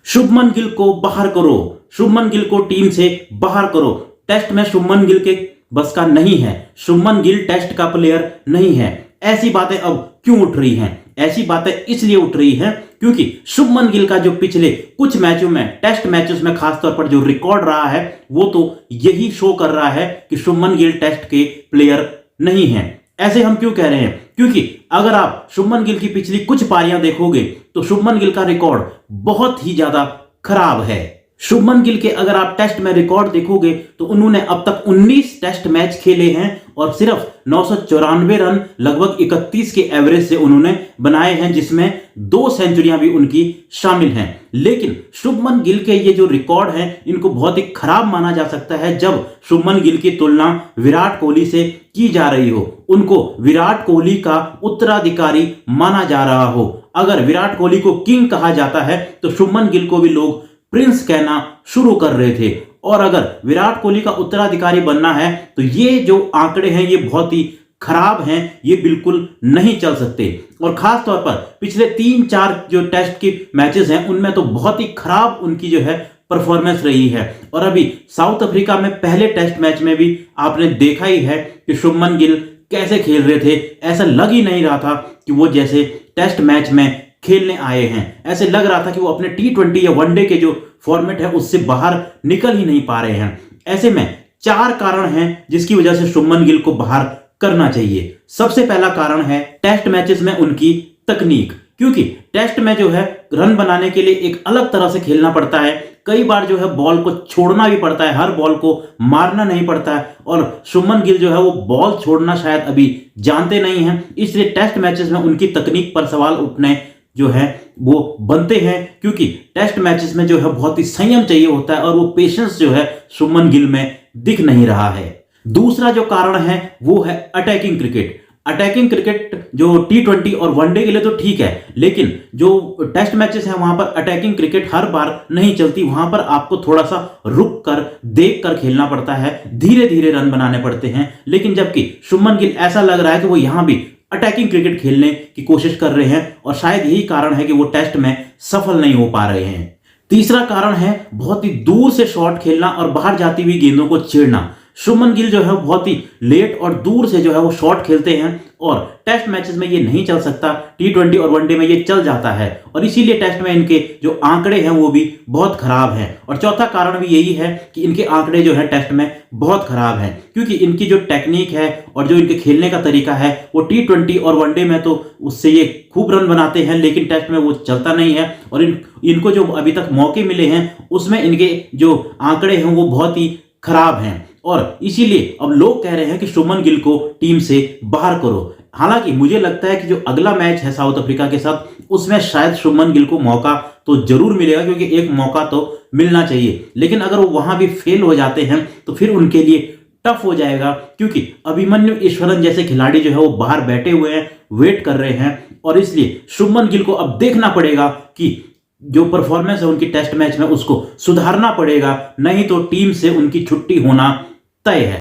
शुभमन गिल को बाहर करो, शुभमन गिल को टीम से बाहर करो। टेस्ट में शुभमन गिल के बस का नहीं है, शुभमन गिल टेस्ट का प्लेयर नहीं है। ऐसी बातें अब क्यों उठ रही हैं? ऐसी बातें इसलिए उठ रही हैं क्योंकि शुभमन गिल का जो पिछले कुछ मैचों में, टेस्ट मैचेस में खासतौर पर जो रिकॉर्ड रहा है, वो तो यही शो कर रहा है कि शुभमन गिल टेस्ट के प्लेयर नहीं है। ऐसे हम क्यों कह रहे हैं? क्योंकि अगर आप शुभमन गिल की पिछली कुछ पारियां देखोगे तो शुभमन गिल का रिकॉर्ड बहुत ही ज्यादा खराब है। शुभमन गिल के अगर आप टेस्ट में रिकॉर्ड देखोगे तो उन्होंने अब तक 19 टेस्ट मैच खेले हैं और सिर्फ 994 रन लगभग 31 के एवरेज से उन्होंने बनाए हैं, जिसमें 2 सेंचुरियां भी उनकी शामिल हैं। लेकिन शुभमन गिल के ये जो रिकॉर्ड हैं इनको बहुत ही खराब माना जा सकता है जब शुभमन गिल की तुलना विराट कोहली से की जा रही हो, उनको विराट कोहली का उत्तराधिकारी माना जा रहा हो। अगर विराट कोहली को किंग कहा जाता है तो शुभमन गिल को भी लोग प्रिंस कहना शुरू कर रहे थे, और अगर विराट कोहली का उत्तराधिकारी बनना है तो ये जो आंकड़े हैं ये बहुत ही खराब हैं, ये बिल्कुल नहीं चल सकते। और खास तौर पर पिछले 3-4 जो टेस्ट के मैचेस हैं उनमें तो बहुत ही खराब उनकी जो है परफॉर्मेंस रही है। और अभी साउथ अफ्रीका में पहले टेस्ट मैच में भी आपने देखा ही है कि शुभमन गिल कैसे खेल रहे थे। ऐसा लग ही नहीं रहा था कि वो जैसे टेस्ट मैच में खेलने आए हैं, ऐसे लग रहा था कि वो अपने T20 या वनडे के जो फॉर्मेट है उससे बाहर निकल ही नहीं पा रहे हैं। ऐसे में 4 कारण हैं जिसकी वजह से शुभमन गिल को बाहर करना चाहिए। सबसे पहला कारण है टेस्ट मैचेस में उनकी तकनीक, क्योंकि टेस्ट में जो है रन बनाने के लिए एक अलग तरह से खेलना पड़ता है। कई बार जो है बॉल को छोड़ना भी पड़ता है, हर बॉल को मारना नहीं पड़ता है, और शुभमन गिल जो है वो बॉल छोड़ना शायद अभी जानते नहीं हैं। इसलिए टेस्ट मैचेस में उनकी तकनीक पर सवाल उठने जो है वो बनते हैं, क्योंकि टेस्ट मैचेस में जो है बहुत ही संयम चाहिए होता है और वो पेशेंस जो है शुभमन गिल में दिख नहीं रहा है। दूसरा जो कारण है वो है अटैकिंग क्रिकेट। अटैकिंग क्रिकेट जो T20 और वनडे के लिए तो ठीक है, लेकिन जो टेस्ट मैचेस हैं वहां पर अटैकिंग क्रिकेट हर बार नहीं चलती। वहां पर आपको थोड़ा सा रुक कर देख कर खेलना पड़ता है, धीरे धीरे रन बनाने पड़ते हैं। लेकिन जबकि शुभमन गिल ऐसा लग रहा है कि वो यहां भी अटैकिंग क्रिकेट खेलने की कोशिश कर रहे हैं, और शायद यही कारण है कि वो टेस्ट में सफल नहीं हो पा रहे हैं। तीसरा कारण है बहुत ही दूर से शॉट खेलना और बाहर जाती हुई गेंदों को छेड़ना। शुभमन गिल जो है बहुत ही लेट और दूर से जो है वो शॉट खेलते हैं, और टेस्ट मैचेस में ये नहीं चल सकता। T20 और वनडे में ये चल जाता है, और इसीलिए टेस्ट में इनके जो आंकड़े हैं वो भी बहुत खराब हैं। और चौथा कारण भी यही है कि इनके आंकड़े जो है टेस्ट में बहुत खराब हैं, क्योंकि इनकी जो टेक्निक है और जो इनके खेलने का तरीका है वो T20 और वनडे में तो उससे ये खूब रन बनाते हैं, लेकिन टेस्ट में वो चलता नहीं है। और इनको जो अभी तक मौके मिले हैं उसमें इनके जो आंकड़े हैं वो बहुत ही खराब हैं, और इसीलिए अब लोग कह रहे हैं कि शुभमन गिल को टीम से बाहर करो। हालांकि मुझे लगता है कि जो अगला मैच है साउथ अफ्रीका के साथ उसमें शायद शुभमन गिल को मौका तो जरूर मिलेगा, क्योंकि एक मौका तो मिलना चाहिए। लेकिन अगर वो वहां भी फेल हो जाते हैं तो फिर उनके लिए टफ हो जाएगा, क्योंकि अभिमन्यु ईश्वरन जैसे खिलाड़ी जो है वो बाहर बैठे हुए हैं, वेट कर रहे हैं। और इसलिए शुभमन गिल को अब देखना पड़ेगा कि जो परफॉर्मेंस है उनकी टेस्ट मैच में उसको सुधारना पड़ेगा, नहीं तो टीम से उनकी छुट्टी होना तय है।